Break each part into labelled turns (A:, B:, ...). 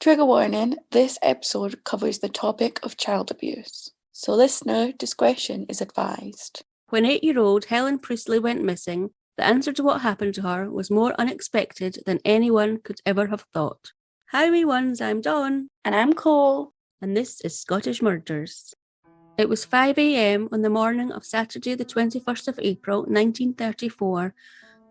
A: Trigger warning, this episode covers the topic of child abuse, so listener discretion is advised.
B: When 8-year-old Helen Priestly went missing, the answer to what happened to her was more unexpected than anyone could ever have thought. Hi wee ones, I'm Dawn.
A: And I'm Cole.
B: And this is Scottish Murders. It was 5 a.m. on the morning of Saturday the 21st of April 1934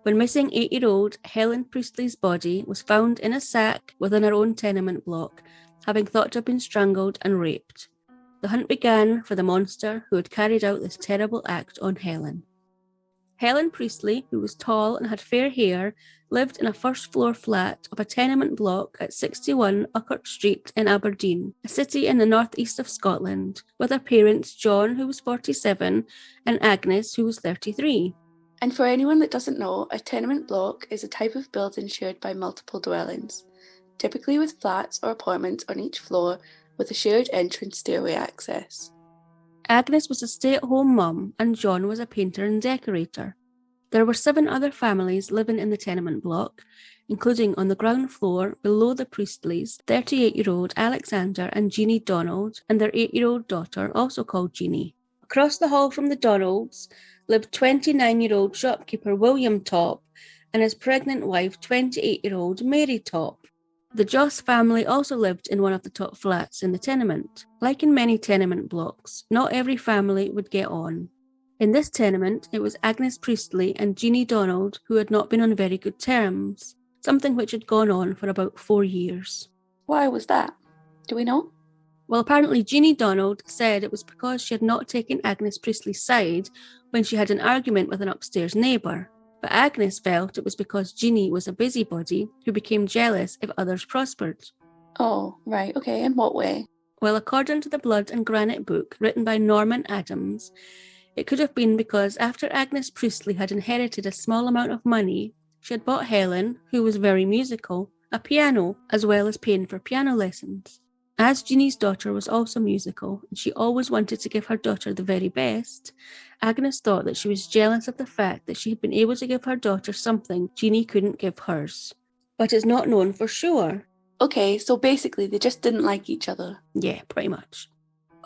B: when missing 8-year-old Helen Priestly's body was found in a sack within her own tenement block, having thought to have been strangled and raped. The hunt began for the monster who had carried out this terrible act on Helen. Helen Priestly, who was tall and had fair hair, lived in a first-floor flat of a tenement block at 61 Uckert Street in Aberdeen, a city in the northeast of Scotland, with her parents John, who was 47, and Agnes, who was 33.
A: And for anyone that doesn't know, a tenement block is a type of building shared by multiple dwellings, typically with flats or apartments on each floor with a shared entrance stairway access.
B: Agnes was a stay-at-home mum and John was a painter and decorator. There were 7 other families living in the tenement block, including on the ground floor below the Priestleys, 38-year-old Alexander and Jeannie Donald and their 8-year-old daughter, also called Jeannie. Across the hall from the Donalds lived 29-year-old shopkeeper William Top and his pregnant wife, 28-year-old Mary Top. The Joss family also lived in one of the top flats in the tenement. Like in many tenement blocks, not every family would get on. In this tenement, it was Agnes Priestly and Jeannie Donald who had not been on very good terms, something which had gone on for about 4 years.
A: Why was that? Do we know?
B: Well, apparently Jeannie Donald said it was because she had not taken Agnes Priestly's side when she had an argument with an upstairs neighbour. But Agnes felt it was because Jeannie was a busybody who became jealous if others prospered.
A: Oh, right, okay, in what way?
B: Well, according to the Blood and Granite book written by Norman Adams, it could have been because after Agnes Priestly had inherited a small amount of money, she had bought Helen, who was very musical, a piano, as well as paying for piano lessons. As Jeannie's daughter was also musical, and she always wanted to give her daughter the very best, Agnes thought that she was jealous of the fact that she had been able to give her daughter something Jeannie couldn't give hers. But it's not known for sure.
A: Okay, so basically they just didn't like each other.
B: Yeah, pretty much.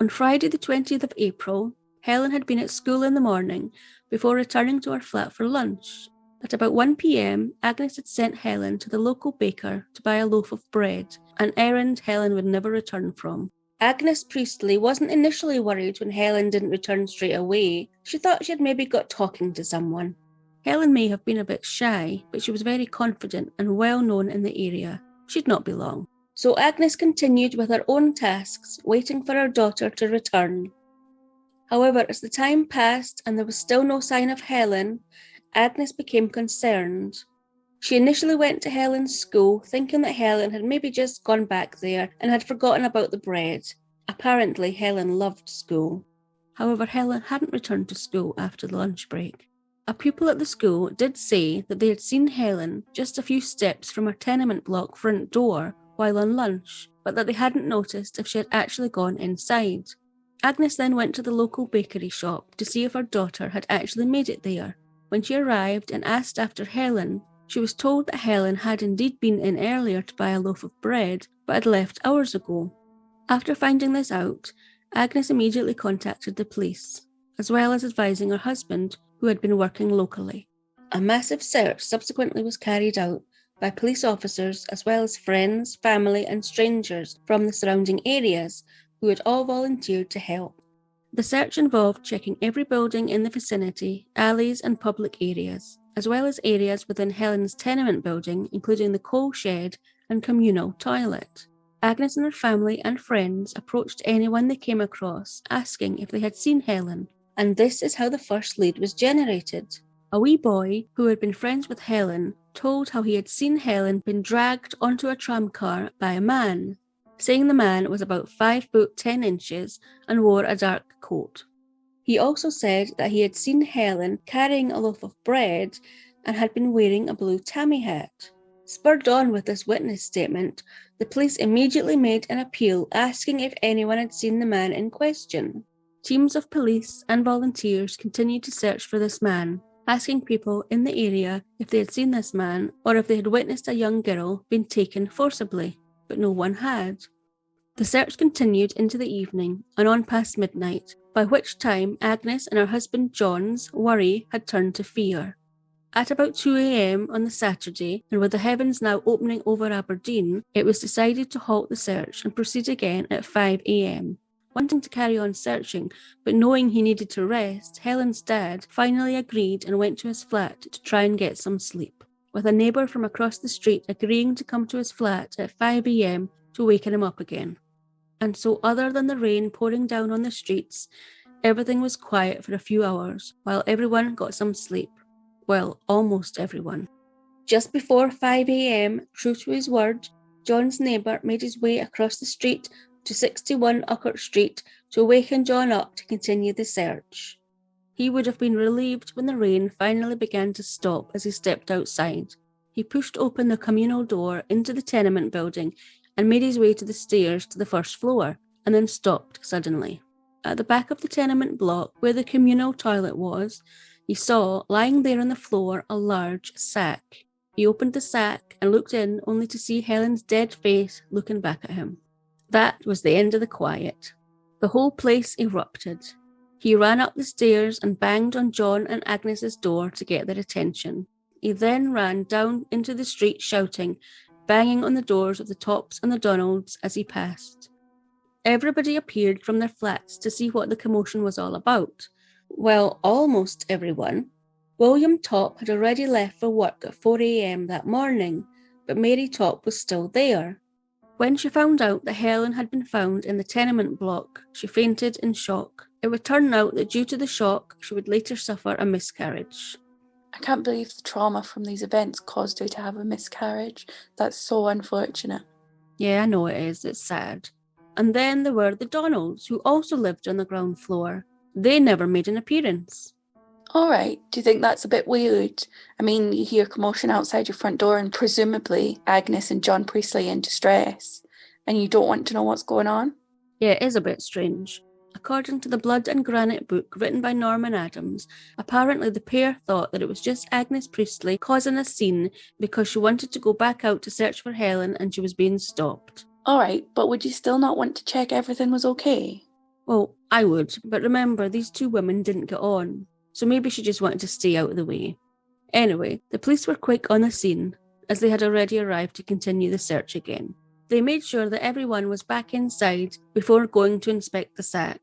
B: On Friday the 20th of April, Helen had been at school in the morning before returning to her flat for lunch. At about 1 p.m, Agnes had sent Helen to the local baker to buy a loaf of bread, an errand Helen would never return from. Agnes Priestly wasn't initially worried when Helen didn't return straight away. She thought she had maybe got talking to someone. Helen may have been a bit shy, but she was very confident and well known in the area. She'd not be long. So Agnes continued with her own tasks, waiting for her daughter to return. However, as the time passed and there was still no sign of Helen, Agnes became concerned. She initially went to Helen's school thinking that Helen had maybe just gone back there and had forgotten about the bread. Apparently, Helen loved school. However, Helen hadn't returned to school after the lunch break. A pupil at the school did say that they had seen Helen just a few steps from her tenement block front door while on lunch, but that they hadn't noticed if she had actually gone inside. Agnes then went to the local bakery shop to see if her daughter had actually made it there. When she arrived and asked after Helen, she was told that Helen had indeed been in earlier to buy a loaf of bread, but had left hours ago. After finding this out, Agnes immediately contacted the police, as well as advising her husband, who had been working locally. A massive search subsequently was carried out by police officers as well as friends, family and strangers from the surrounding areas who had all volunteered to help. The search involved checking every building in the vicinity, alleys and public areas, as well as areas within Helen's tenement building, including the coal shed and communal toilet. Agnes and her family and friends approached anyone they came across, asking if they had seen Helen, and this is how the first lead was generated. A wee boy, who had been friends with Helen, told how he had seen Helen being dragged onto a tramcar by a man, saying the man was about 5 foot 10 inches and wore a dark coat. He also said that he had seen Helen carrying a loaf of bread and had been wearing a blue tammy hat. Spurred on with this witness statement, the police immediately made an appeal asking if anyone had seen the man in question. Teams of police and volunteers continued to search for this man, asking people in the area if they had seen this man or if they had witnessed a young girl being taken forcibly. but no one had. The search continued into the evening and on past midnight, by which time Agnes and her husband John's worry had turned to fear. At about 2 a.m. on the Saturday, and with the heavens now opening over Aberdeen, it was decided to halt the search and proceed again at 5 a.m. Wanting to carry on searching, but knowing he needed to rest, Helen's dad finally agreed and went to his flat to try and get some sleep, with a neighbour from across the street agreeing to come to his flat at 5 a.m. to waken him up again. And so, other than the rain pouring down on the streets, everything was quiet for a few hours, while everyone got some sleep. Well, almost everyone. Just before 5 a.m, true to his word, John's neighbour made his way across the street to 61 Uckert Street to waken John up to continue the search. He would have been relieved when the rain finally began to stop as he stepped outside. He pushed open the communal door into the tenement building and made his way to the stairs to the first floor, and then stopped suddenly. At the back of the tenement block, where the communal toilet was, he saw, lying there on the floor, a large sack. He opened the sack and looked in, only to see Helen's dead face looking back at him. That was the end of the quiet. The whole place erupted. He ran up the stairs and banged on John and Agnes's door to get their attention. He then ran down into the street shouting, banging on the doors of the Tops and the Donalds as he passed. Everybody appeared from their flats to see what the commotion was all about. Well, almost everyone. William Top had already left for work at 4 a.m. that morning, but Mary Top was still there. When she found out that Helen had been found in the tenement block, she fainted in shock. It would turn out that due to the shock, she would later suffer a miscarriage.
A: I can't believe the trauma from these events caused her to have a miscarriage. That's so unfortunate.
B: Yeah, I know it is. It's sad. And then there were the Donalds, who also lived on the ground floor. They never made an appearance.
A: Alright, do you think that's a bit weird? I mean, you hear commotion outside your front door and presumably Agnes and John Priestly in distress, and you don't want to know what's going on?
B: Yeah, it is a bit strange. According to the Blood and Granite book written by Norman Adams, apparently the pair thought that it was just Agnes Priestly causing a scene because she wanted to go back out to search for Helen and she was being stopped.
A: Alright, but would you still not want to check everything was okay?
B: Well, I would, but remember, these two women didn't get on, so maybe she just wanted to stay out of the way. Anyway, the police were quick on the scene, as they had already arrived to continue the search again. They made sure that everyone was back inside before going to inspect the sack.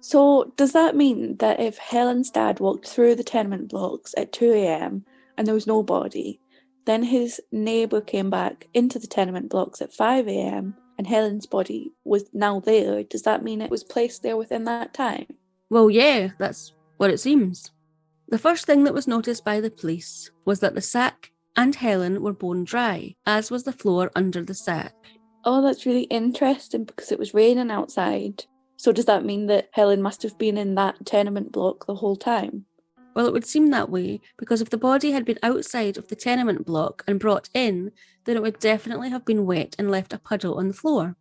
A: So, does that mean that if Helen's dad walked through the tenement blocks at 2 a.m. and there was no body, then his neighbour came back into the tenement blocks at 5 a.m. and Helen's body was now there? Does that mean it was placed there within that time?
B: Well, yeah, that's what it seems. The first thing that was noticed by the police was that the sack and Helen were bone dry, as was the floor under the sack.
A: Oh, that's really interesting because it was raining outside. So does that mean that Helen must have been in that tenement block the whole time?
B: Well, it would seem that way, because if the body had been outside of the tenement block and brought in, then it would definitely have been wet and left a puddle on the floor.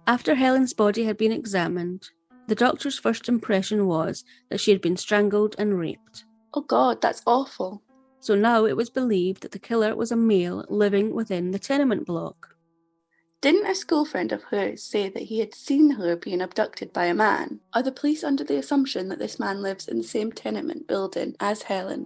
B: After Helen's body had been examined, the doctor's first impression was that she had been strangled and raped.
A: Oh God, that's awful.
B: So now it was believed that the killer was a male living within the tenement block.
A: Didn't a school friend of hers say that he had seen her being abducted by a man? Are the police under the assumption that this man lives in the same tenement building as Helen?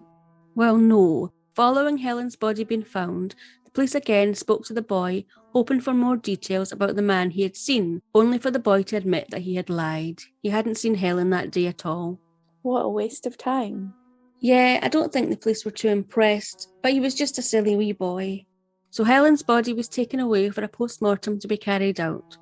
B: Well, no. Following Helen's body being found, the police again spoke to the boy, hoping for more details about the man he had seen, only for the boy to admit that he had lied. He hadn't seen Helen that day at all.
A: What a waste of time.
B: Yeah, I don't think the police were too impressed, but he was just a silly wee boy. So Helen's body was taken away for a post-mortem to be carried out,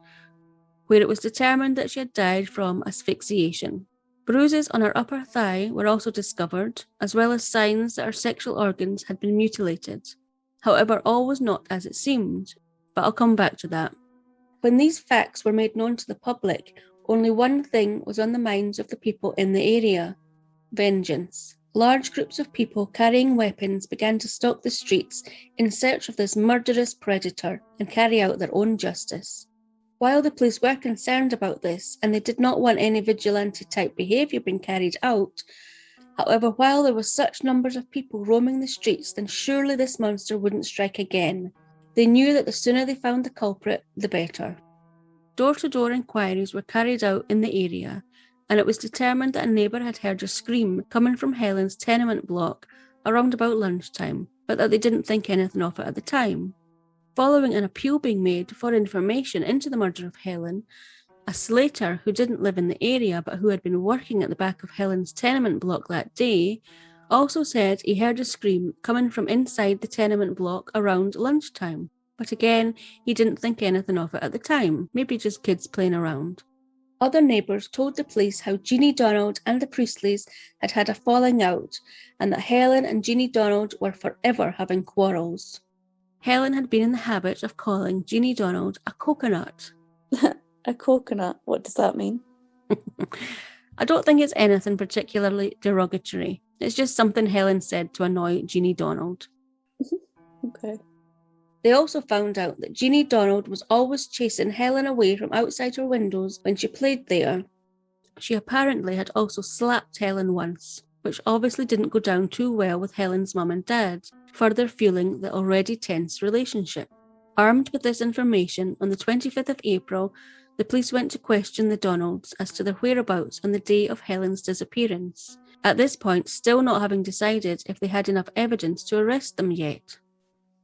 B: where it was determined that she had died from asphyxiation. Bruises on her upper thigh were also discovered, as well as signs that her sexual organs had been mutilated. However, all was not as it seemed, but I'll come back to that. When these facts were made known to the public, only one thing was on the minds of the people in the area: vengeance. Large groups of people carrying weapons began to stalk the streets in search of this murderous predator and carry out their own justice. While the police were concerned about this, and they did not want any vigilante-type behaviour being carried out, however, while there were such numbers of people roaming the streets, then surely this monster wouldn't strike again. They knew that the sooner they found the culprit, the better. Door-to-door inquiries were carried out in the area, and it was determined that a neighbour had heard a scream coming from Helen's tenement block around about lunchtime, but that they didn't think anything of it at the time. Following an appeal being made for information into the murder of Helen, a slater who didn't live in the area but who had been working at the back of Helen's tenement block that day also said he heard a scream coming from inside the tenement block around lunchtime. But again, he didn't think anything of it at the time, maybe just kids playing around. Other neighbours told the police how Jeannie Donald and the Priestleys had had a falling out, and that Helen and Jeannie Donald were forever having quarrels. Helen had been in the habit of calling Jeannie Donald a coconut.
A: A coconut? What does that mean?
B: I don't think it's anything particularly derogatory. It's just something Helen said to annoy Jeannie Donald.
A: Okay.
B: They also found out that Jeannie Donald was always chasing Helen away from outside her windows when she played there. She apparently had also slapped Helen once, which obviously didn't go down too well with Helen's mum and dad, further fueling the already tense relationship. Armed with this information, on the 25th of April, the police went to question the Donalds as to their whereabouts on the day of Helen's disappearance, at this point still not having decided if they had enough evidence to arrest them yet.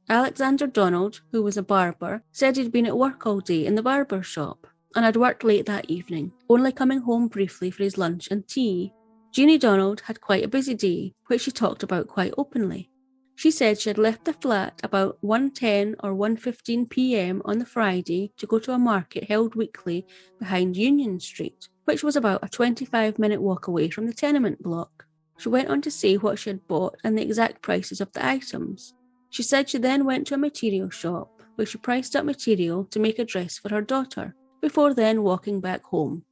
B: Alexander Donald, who was a barber, said he'd been at work all day in the barber shop and had worked late that evening, only coming home briefly for his lunch and tea. Jeannie Donald had quite a busy day, which she talked about quite openly. She said she had left the flat about 1:10 or 1:15 p.m. on the Friday to go to a market held weekly behind Union Street, which was about a 25-minute walk away from the tenement block. She went on to say what she had bought and the exact prices of the items. She said she then went to a material shop where she priced up material to make a dress for her daughter, before then walking back home.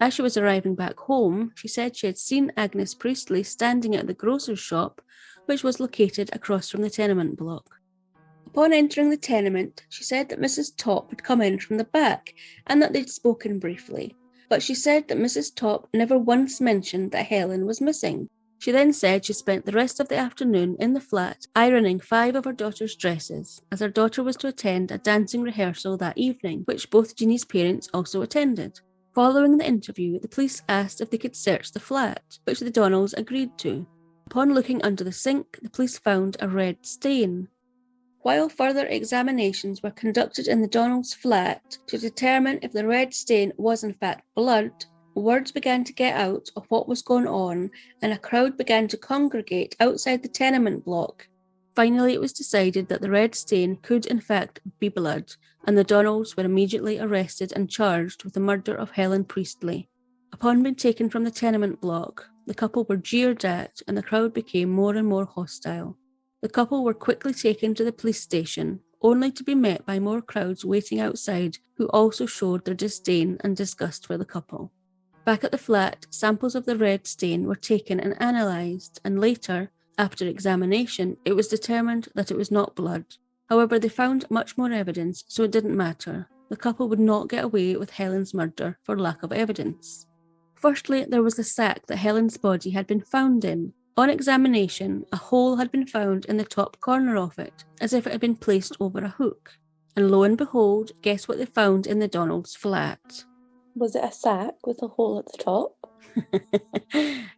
B: As she was arriving back home, she said she had seen Agnes Priestly standing at the grocer's shop, which was located across from the tenement block. Upon entering the tenement, she said that Mrs. Topp had come in from the back and that they'd spoken briefly, but she said that Mrs. Topp never once mentioned that Helen was missing. She then said she spent the rest of the afternoon in the flat ironing 5 of her daughter's dresses, as her daughter was to attend a dancing rehearsal that evening, which both Jeannie's parents also attended. Following the interview, the police asked if they could search the flat, which the Donalds agreed to. Upon looking under the sink, the police found a red stain. While further examinations were conducted in the Donalds' flat to determine if the red stain was in fact blood, words began to get out of what was going on, and a crowd began to congregate outside the tenement block. Finally, it was decided that the red stain could in fact be blood, and the Donalds were immediately arrested and charged with the murder of Helen Priestly. Upon being taken from the tenement block, the couple were jeered at, and the crowd became more and more hostile. The couple were quickly taken to the police station, only to be met by more crowds waiting outside who also showed their disdain and disgust for the couple. Back at the flat, samples of the red stain were taken and analysed, and later, after examination, it was determined that it was not blood. However, they found much more evidence, so it didn't matter. The couple would not get away with Helen's murder for lack of evidence. Firstly, there was the sack that Helen's body had been found in. On examination, a hole had been found in the top corner of it, as if it had been placed over a hook. And lo and behold, guess what they found in the Donalds' flat?
A: Was it a sack with a hole at the top?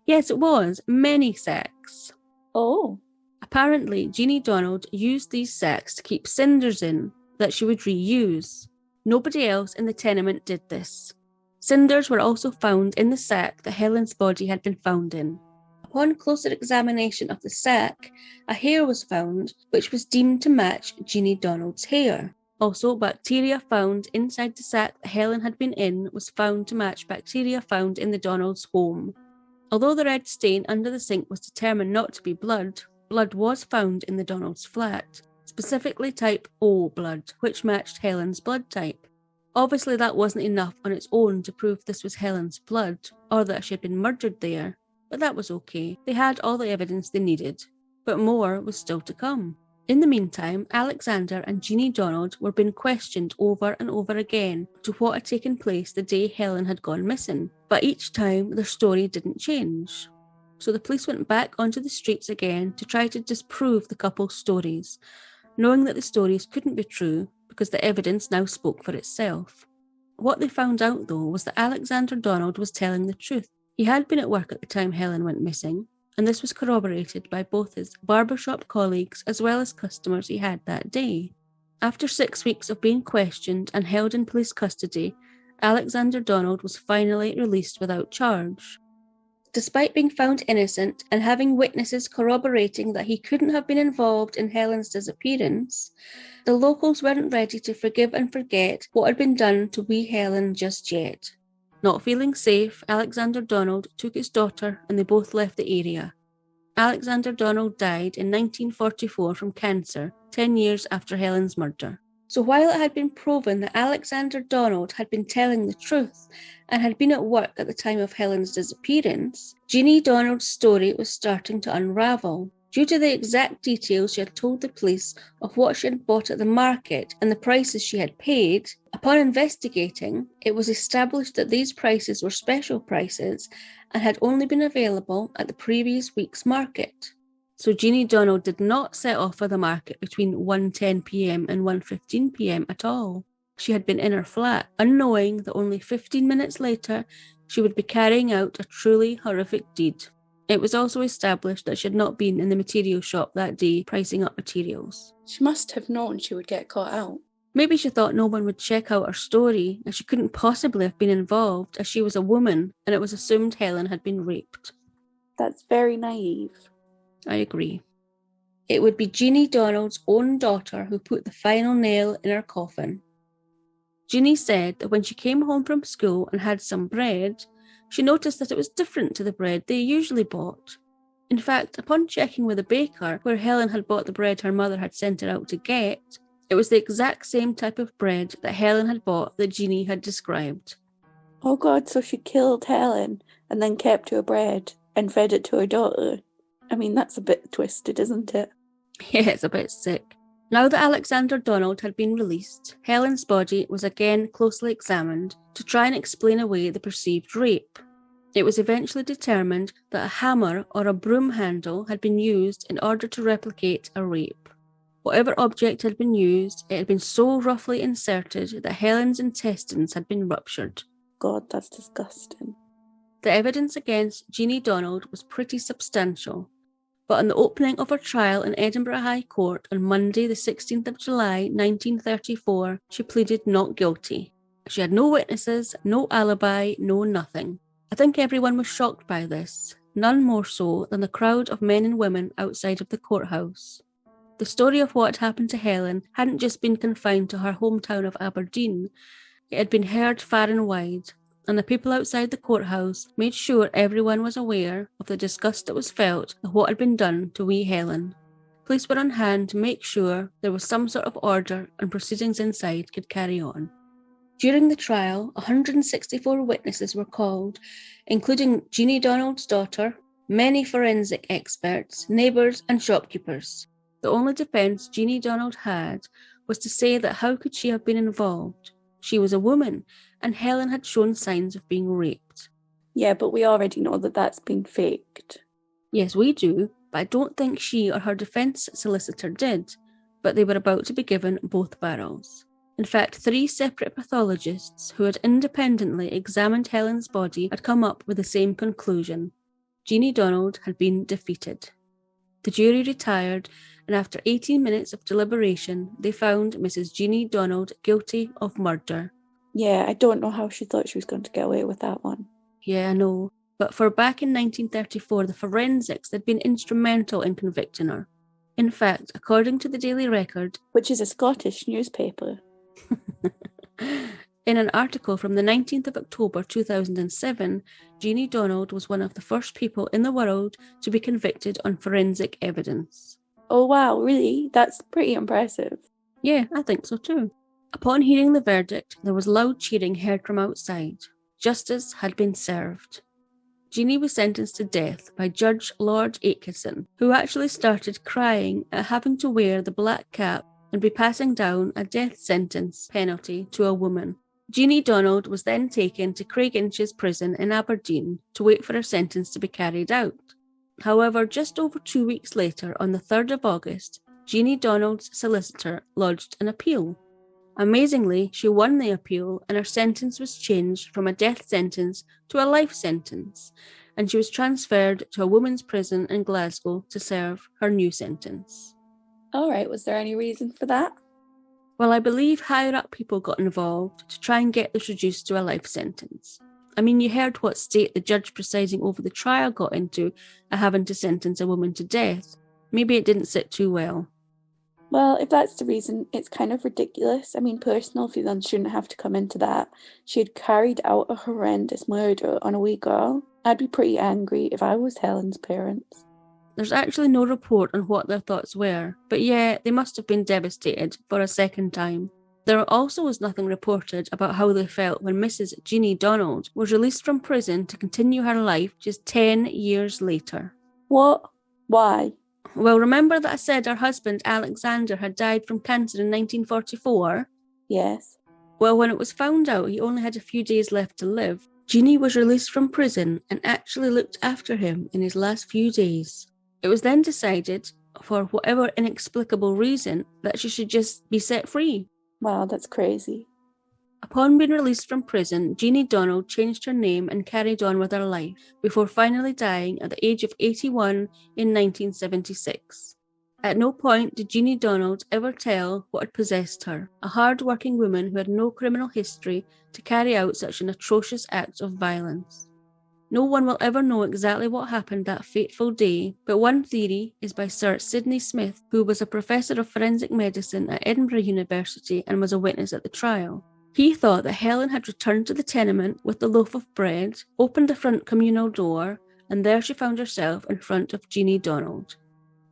B: Yes, it was. Many sacks.
A: Oh.
B: Apparently, Jeannie Donald used these sacks to keep cinders in that she would reuse. Nobody else in the tenement did this. Cinders were also found in the sack that Helen's body had been found in. Upon closer examination of the sack, a hair was found which was deemed to match Jeannie Donald's hair. Also, bacteria found inside the sack that Helen had been in was found to match bacteria found in the Donalds' home. Although the red stain under the sink was determined not to be blood, blood was found in the Donalds' flat, specifically type O blood, which matched Helen's blood type. Obviously that wasn't enough on its own to prove this was Helen's blood, or that she had been murdered there, but that was okay. They had all the evidence they needed, but more was still to come. In the meantime, Alexander and Jeannie Donald were being questioned over and over again to what had taken place the day Helen had gone missing, but each time their story didn't change. So the police went back onto the streets again to try to disprove the couple's stories, knowing that the stories couldn't be true because the evidence now spoke for itself. What they found out, though, was that Alexander Donald was telling the truth. He had been at work at the time Helen went missing, and this was corroborated by both his barbershop colleagues as well as customers he had that day. After 6 weeks of being questioned and held in police custody, Alexander Donald was finally released without charge. Despite being found innocent and having witnesses corroborating that he couldn't have been involved in Helen's disappearance, the locals weren't ready to forgive and forget what had been done to wee Helen just yet. Not feeling safe, Alexander Donald took his daughter and they both left the area. Alexander Donald died in 1944 from cancer, 10 years after Helen's murder. So while it had been proven that Alexander Donald had been telling the truth and had been at work at the time of Helen's disappearance, Jeannie Donald's story was starting to unravel. Due to the exact details she had told the police of what she had bought at the market and the prices she had paid, upon investigating, it was established that these prices were special prices and had only been available at the previous week's market. So Jeannie Donald did not set off for the market between 1:10 p.m. and 1:15 p.m. at all. She had been in her flat, unknowing that only 15 minutes later she would be carrying out a truly horrific deed. It was also established that she had not been in the material shop that day pricing up materials.
A: She must have known she would get caught out.
B: Maybe she thought no one would check out her story, and she couldn't possibly have been involved as she was a woman and it was assumed Helen had been raped.
A: That's very naive.
B: I agree. It would be Jeannie Donald's own daughter who put the final nail in her coffin. Jeannie said that when she came home from school and had some bread, she noticed that it was different to the bread they usually bought. In fact, upon checking with the baker where Helen had bought the bread her mother had sent her out to get, it was the exact same type of bread that Helen had bought that Jeannie had described.
A: Oh God, so she killed Helen and then kept her bread and fed it to her daughter. I mean, that's a bit twisted, isn't it?
B: Yeah, it's a bit sick. Now that Alexander Donald had been released, Helen's body was again closely examined to try and explain away the perceived rape. It was eventually determined that a hammer or a broom handle had been used in order to replicate a rape. Whatever object had been used, it had been so roughly inserted that Helen's intestines had been ruptured.
A: God, that's disgusting.
B: The evidence against Jeannie Donald was pretty substantial, but on the opening of her trial in Edinburgh High Court on Monday the 16th of July 1934, she pleaded not guilty. She had no witnesses, no alibi, no nothing. I think everyone was shocked by this, none more so than the crowd of men and women outside of the courthouse. The story of what had happened to Helen hadn't just been confined to her hometown of Aberdeen, it had been heard far and wide, and the people outside the courthouse made sure everyone was aware of the disgust that was felt at what had been done to wee Helen. Police were on hand to make sure there was some sort of order and proceedings inside could carry on. During the trial, 164 witnesses were called, including Jeannie Donald's daughter, many forensic experts, neighbours and shopkeepers. The only defence Jeannie Donald had was to say that how could she have been involved? She was a woman, and Helen had shown signs of being raped.
A: Yeah, but we already know that that's been faked.
B: Yes, we do, but I don't think she or her defence solicitor did, but they were about to be given both barrels. In fact, 3 separate pathologists who had independently examined Helen's body had come up with the same conclusion. Jeannie Donald had been defeated. The jury retired, and after 18 minutes of deliberation, they found Mrs. Jeannie Donald guilty of murder.
A: Yeah, I don't know how she thought she was going to get away with that one.
B: Yeah, I know. But for back in 1934, the forensics had been instrumental in convicting her. In fact, according to the Daily Record,
A: which is a Scottish newspaper,
B: in an article from the 19th of October 2007, Jeannie Donald was one of the first people in the world to be convicted on forensic evidence.
A: Oh wow, really? That's pretty impressive.
B: Yeah, I think so too. Upon hearing the verdict, there was loud cheering heard from outside. Justice had been served. Jeannie was sentenced to death by Judge Lord Aitchison, who actually started crying at having to wear the black cap and be passing down a death sentence penalty to a woman. Jeannie Donald was then taken to Craiginches prison in Aberdeen to wait for her sentence to be carried out. However, just over 2 weeks later, on the 3rd of August, Jeannie Donald's solicitor lodged an appeal. Amazingly, she won the appeal and her sentence was changed from a death sentence to a life sentence, and she was transferred to a women's prison in Glasgow to serve her new sentence.
A: All right, was there any reason for that?
B: Well, I believe higher up people got involved to try and get this reduced to a life sentence. I mean, you heard what state the judge presiding over the trial got into having to sentence a woman to death. Maybe it didn't sit too well.
A: Well, if that's the reason, it's kind of ridiculous. I mean, personal feelings shouldn't have to come into that. She had carried out a horrendous murder on a wee girl. I'd be pretty angry if I was Helen's parents.
B: There's actually no report on what their thoughts were, but yeah, they must have been devastated for a second time. There also was nothing reported about how they felt when Mrs. Jeannie Donald was released from prison to continue her life just 10 years later.
A: What? Why?
B: Well, remember that I said her husband Alexander had died from cancer in 1944?
A: Yes.
B: Well, when it was found out he only had a few days left to live, Jeannie was released from prison and actually looked after him in his last few days. It was then decided, for whatever inexplicable reason, that she should just be set free.
A: Wow, that's crazy.
B: Upon being released from prison, Jeannie Donald changed her name and carried on with her life, before finally dying at the age of 81 in 1976. At no point did Jeannie Donald ever tell what had possessed her, a hard-working woman who had no criminal history, to carry out such an atrocious act of violence. No one will ever know exactly what happened that fateful day, but one theory is by Sir Sidney Smith, who was a professor of forensic medicine at Edinburgh University and was a witness at the trial. He thought that Helen had returned to the tenement with the loaf of bread, opened the front communal door, and there she found herself in front of Jeannie Donald.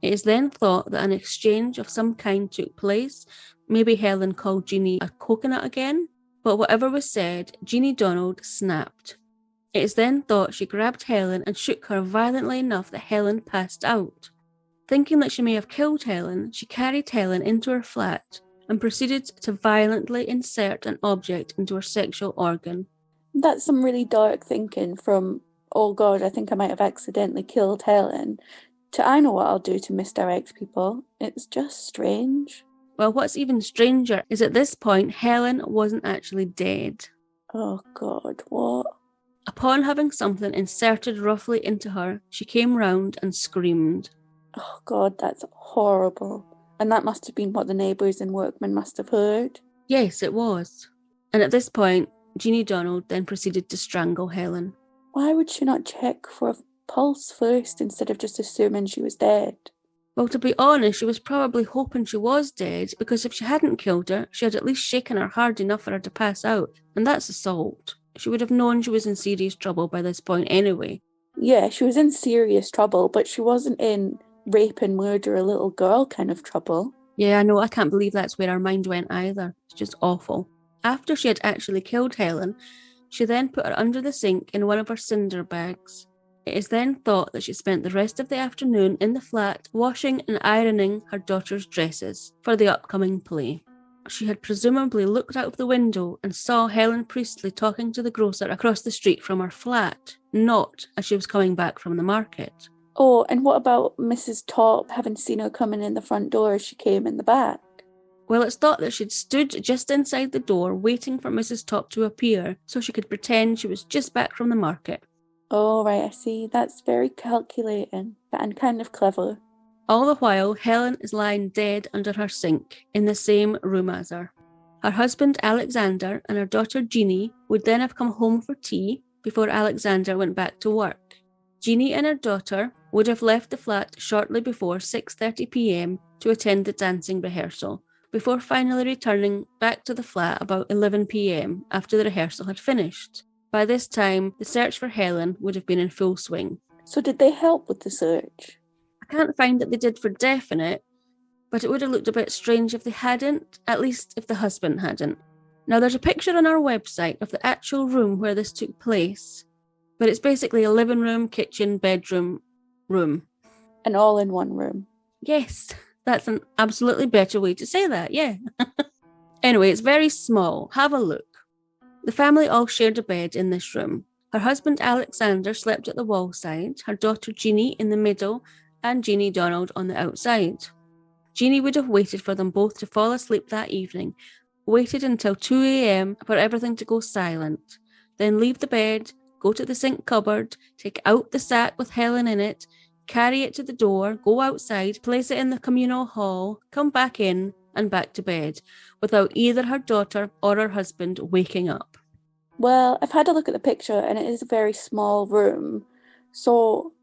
B: It is then thought that an exchange of some kind took place. Maybe Helen called Jeannie a coconut again, but whatever was said, Jeannie Donald snapped. It is then thought she grabbed Helen and shook her violently enough that Helen passed out. Thinking that she may have killed Helen, she carried Helen into her flat and proceeded to violently insert an object into her sexual organ.
A: That's some really dark thinking from, oh God, I think I might have accidentally killed Helen, to I know what I'll do to misdirect people. It's just strange.
B: Well, what's even stranger is at this point, Helen wasn't actually dead.
A: Oh God, what?
B: Upon having something inserted roughly into her, she came round and screamed.
A: Oh God, that's horrible. And that must have been what the neighbours and workmen must have heard.
B: Yes, it was. And at this point, Jeannie Donald then proceeded to strangle Helen.
A: Why would she not check for a pulse first instead of just assuming she was dead?
B: Well, to be honest, she was probably hoping she was dead, because if she hadn't killed her, she had at least shaken her hard enough for her to pass out, and that's assault. She would have known she was in serious trouble by this point anyway.
A: Yeah, she was in serious trouble, but she wasn't in rape and murder a little girl kind of trouble.
B: Yeah, I know, I can't believe that's where her mind went either. It's just awful. After she had actually killed Helen, she then put her under the sink in one of her cinder bags. It is then thought that she spent the rest of the afternoon in the flat washing and ironing her daughter's dresses for the upcoming play. She had presumably looked out of the window and saw Helen Priestly talking to the grocer across the street from her flat, not as she was coming back from the market.
A: Oh, and what about Mrs. Top having seen her coming in the front door as she came in the back?
B: Well, it's thought that she'd stood just inside the door waiting for Mrs. Top to appear so she could pretend she was just back from the market.
A: Oh, right, I see. That's very calculating and kind of clever.
B: All the while, Helen is lying dead under her sink in the same room as her. Her husband Alexander and her daughter Jeannie would then have come home for tea before Alexander went back to work. Jeannie and her daughter would have left the flat shortly before 6:30 p.m. to attend the dancing rehearsal, before finally returning back to the flat about 11 p.m. after the rehearsal had finished. By this time, the search for Helen would have been in full swing.
A: So did they help with the search?
B: I can't find that they did for definite, but it would have looked a bit strange if they hadn't, at least if the husband hadn't. Now, there's a picture on our website of the actual room where this took place, but it's basically a living room, kitchen, bedroom, room.
A: And all in one room.
B: Yes, that's an absolutely better way to say that, yeah. Anyway, it's very small. Have a look. The family all shared a bed in this room. Her husband Alexander slept at the wall side, her daughter Jeannie in the middle, and Jeannie Donald on the outside. Jeannie would have waited for them both to fall asleep that evening, waited until 2 a.m. for everything to go silent, then leave the bed, go to the sink cupboard, take out the sack with Helen in it, carry it to the door, go outside, place it in the communal hall, come back in, and back to bed, without either her daughter or her husband waking up.
A: Well, I've had a look at the picture and it is a very small room, so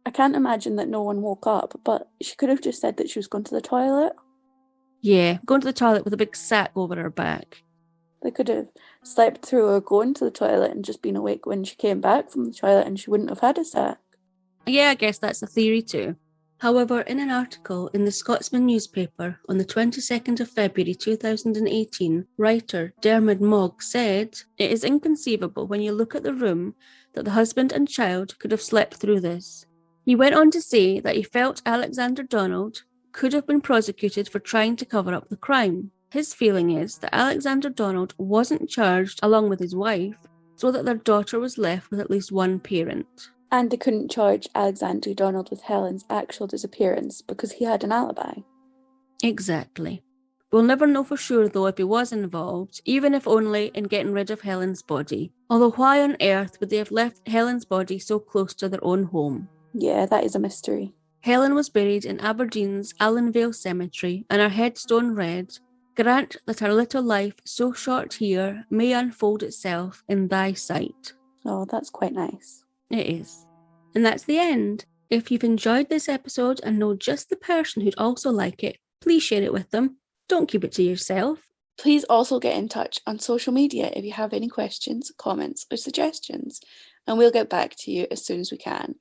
A: I can't imagine that no one woke up, but she could have just said that she was going to the toilet.
B: Yeah, going to the toilet with a big sack over her back.
A: They could have slept through her going to the toilet and just been awake when she came back from the toilet and she wouldn't have had a sack.
B: Yeah, I guess that's a theory too. However, in an article in the Scotsman newspaper on the 22nd of February 2018, writer Dermot Mogg said, "It is inconceivable when you look at the room that the husband and child could have slept through this." He went on to say that he felt Alexander Donald could have been prosecuted for trying to cover up the crime. His feeling is that Alexander Donald wasn't charged along with his wife, so that their daughter was left with at least one parent.
A: And they couldn't charge Alexander Donald with Helen's actual disappearance because he had an alibi.
B: Exactly. We'll never know for sure though if he was involved, even if only in getting rid of Helen's body. Although why on earth would they have left Helen's body so close to their own home?
A: Yeah, that is a mystery.
B: Helen was buried in Aberdeen's Allenvale Cemetery, and her headstone read, "Grant that our little life so short here may unfold itself in thy sight."
A: Oh, that's quite nice.
B: It is. And that's the end. If you've enjoyed this episode and know just the person who'd also like it, please share it with them. Don't keep it to yourself.
A: Please also get in touch on social media if you have any questions, comments, or suggestions, and we'll get back to you as soon as we can.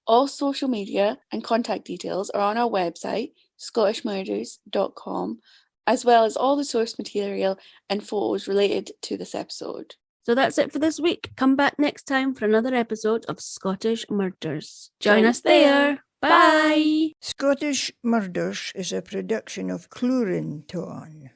A: All social media and contact details are on our website, scottishmurders.com, as well as all the source material and photos related to this episode.
B: So that's it for this week. Come back next time for another episode of Scottish Murders. Join us there. Bye.
C: Scottish Murders is a production of Cluarantonn.